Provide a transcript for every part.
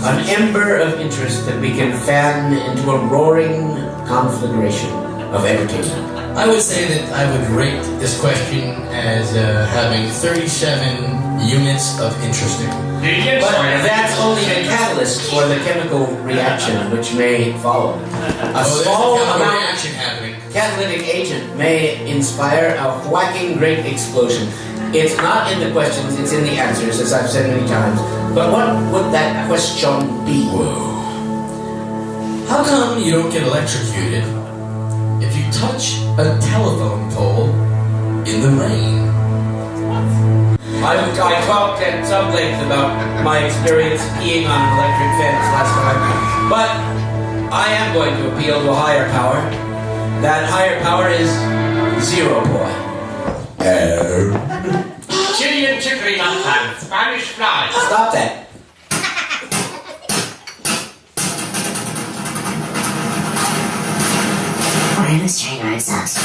an ember of interest that we can fan into a roaring conflagration of entertainment. I would say that I would rate this question as having 37 units of interesting. But that's only a catalyst for the chemical reaction which may follow. A small amount reaction happening. Catalytic agent may inspire a whacking great explosion. It's not in the questions, it's in the answers, as I've said many times. But what would that question be? Whoa. How come you don't get electrocuted if you touch a telephone pole in the rain? I talked at some length about my experience peeing on an electric fence last time, but I am going to appeal to a higher power. That higher power is Zero Boy. Chilean chicory nut plant, Spanish fly. Stop that. Miranda's train ride sucks.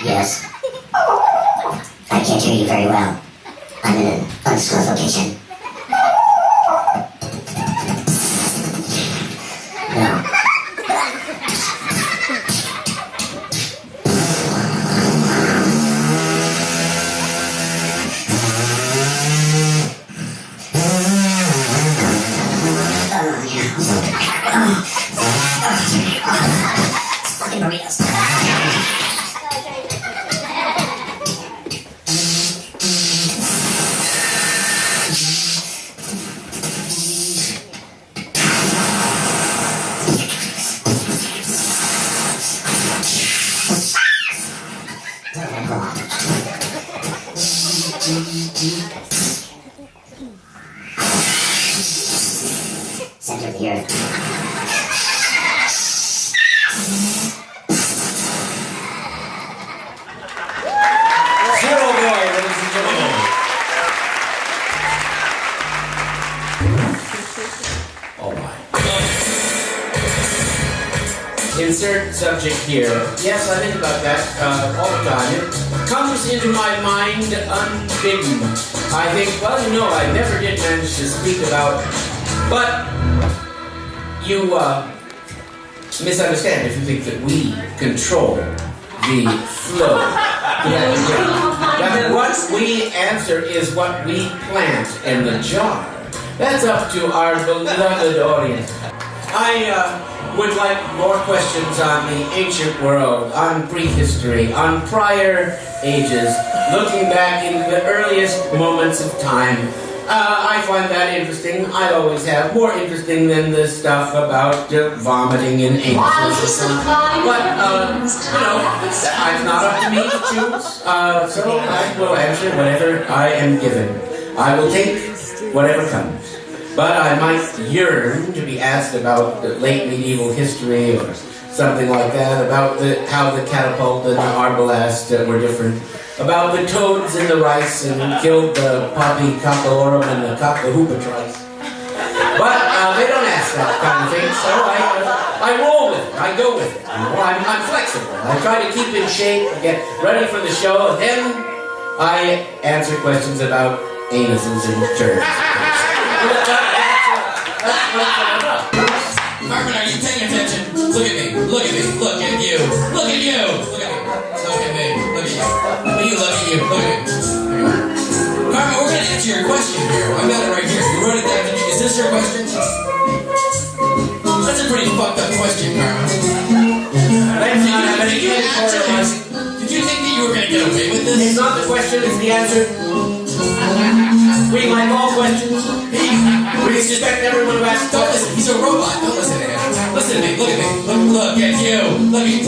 Yes. I can't hear you very well. I'm in an undisclosed location. No. Fucking burritos. Center of the earth. Zero Boy, ladies and gentlemen. Oh my. Insert subject here. Yes, I think about that all the time. It comes into my mind unbidden. I think, well, you know, I never did manage to speak about, but you misunderstand if you think that we control the flow. That what we answer is what we plant in the jar. That's up to our beloved audience. I would like more questions on the ancient world, on prehistory, on prior ages, looking back into the earliest moments of time. I find that interesting. I always have. More interesting than the stuff about vomiting and anuses. But, you know, it's not up to me to choose. So I will answer whatever I am given. I will take whatever comes. But I might yearn to be asked about the late medieval history or something like that, about how the catapult and the arbalest were different, about the toads in the rice and killed the poppy cockalorum and the cockahoopatrice. But they don't ask that kind of thing, so I roll with it, I go with it. I'm flexible. I try to keep in shape, get ready for the show, and then I answer questions about anuses and turds. Carmen, are you paying attention? Look at me. Look at me. Look at you. Look at you. Look at me. Look at me. Look at you. Look at you. Look at me. Carmen, we're going to answer your question here. I've got it right here. You wrote it down. Is this your question? That's a pretty fucked up question, Carmen. Did you think that you were going to get away with this? It's not the question, it's the answer. We like all questions. We expect everyone to ask. Don't listen. He's a robot. Don't listen to him. Listen to me. Look at me. Look at you. Look at me.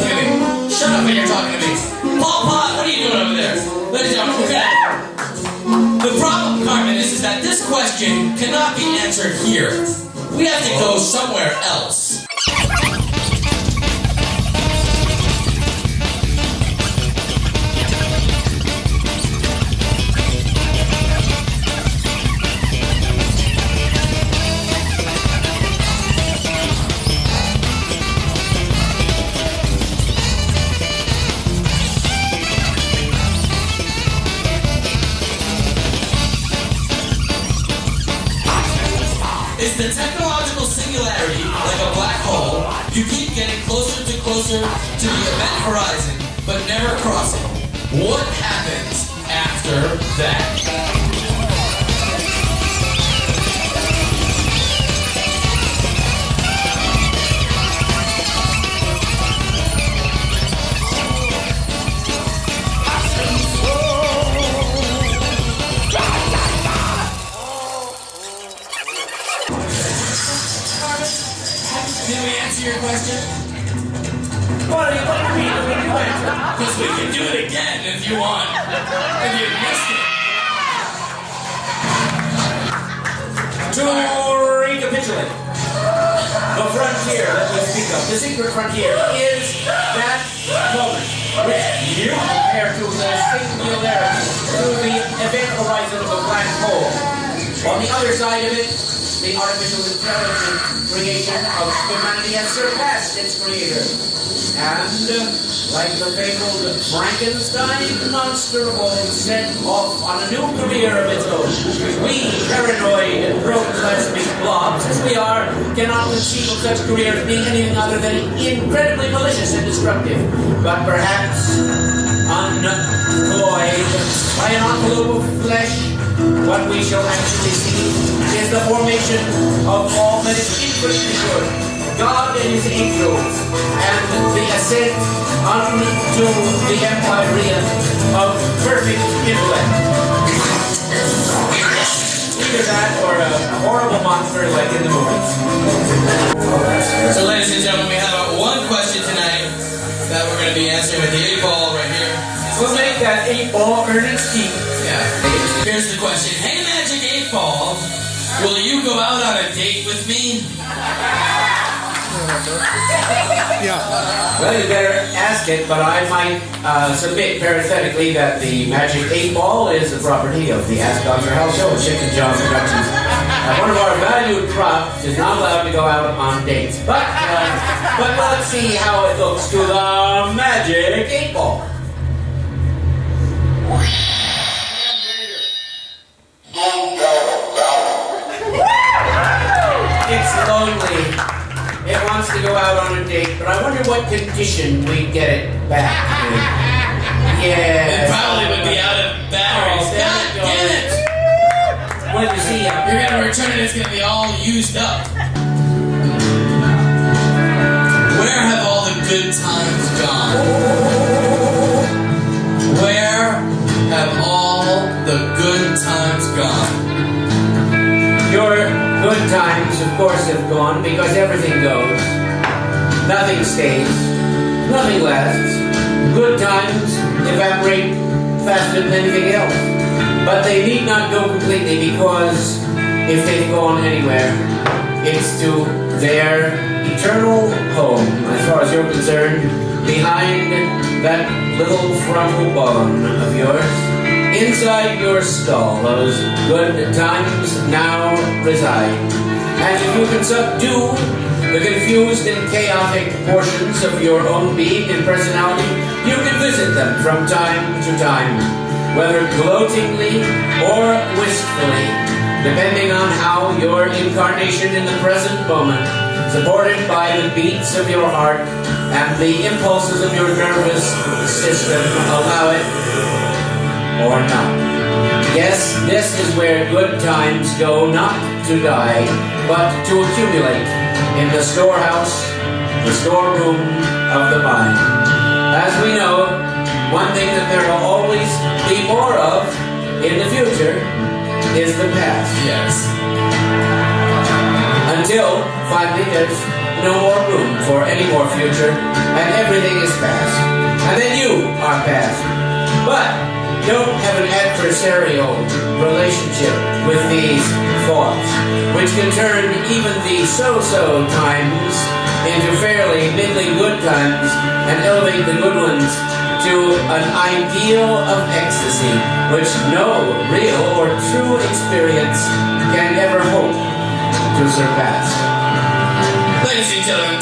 Shut up when you're talking to me. Paul Pot, what are you doing over there? Ladies and gentlemen, the problem, Carmen, is that this question cannot be answered here. We have to go somewhere else. is the technological singularity, like a black hole. You keep getting closer to the event horizon, but never crossing. What happens after that? Did we answer your question? What do you mean? Because we can do it again if you want. If you missed it. To recapitulate, the frontier that we speak of, the secret frontier, is that moment which you compare to the singularity, to the event horizon of a black hole. On the other side of it, the artificial intelligent creation of humanity has surpassed its creator. And, like the fabled Frankenstein monster of old, set off on a new career of its own. We, paranoid, protoplasmic blobs as we are, cannot conceive of such careers being anything other than incredibly malicious and destructive. But perhaps, uncloyed by an envelope of flesh, what we shall actually see is the formation of all that is infinitely good, God and His angels, and the ascent unto the empyrean of perfect intellect. Either that or a horrible monster like in the movies. So ladies and gentlemen, we have one question tonight that we're going to be answering with the 8-ball right here. We'll make that 8-ball earn its keep. Yeah. Here's the question. Hey, Magic 8-ball, will you go out on a date with me? Well, you better ask it, but I might submit parenthetically that the Magic 8-ball is the property of the Ask Dr. Hal show at Chicken John Productions. One of our valued props is not allowed to go out on dates. But let's see how it looks to the Magic 8-ball. It's lonely. It wants to go out on a date, but I wonder what condition we'd get it back in. Yeah. It probably would be out of batteries. Oh, God damn it! What do you see? You're going to return it, it's going to be all used up. Where have all the good times gone? Where have all the good times gone? Your good times, of course, have gone because everything goes. Nothing stays. Nothing lasts. Good times evaporate faster than anything else. But they need not go completely because if they've gone anywhere, it's to their eternal home, as far as you're concerned, behind that little frontal bone of yours. Inside your skull, those good times now reside. And if you can subdue the confused and chaotic portions of your own being and personality, you can visit them from time to time, whether gloatingly or wistfully, depending on how your incarnation in the present moment, supported by the beats of your heart and the impulses of your nervous system, allow it or not. Yes, this is where good times go not to die, but to accumulate in the storehouse, the storeroom of the mind. As we know, one thing that there will always be more of in the future is the past. Yes. Until, finally, there's no more room for any more future, and everything is past. And then you are past. But don't have an adversarial relationship with these thoughts, which can turn even the so-so times into fairly middling good times and elevate the good ones to an ideal of ecstasy, which no real or true experience can ever hope to surpass. Ladies and gentlemen,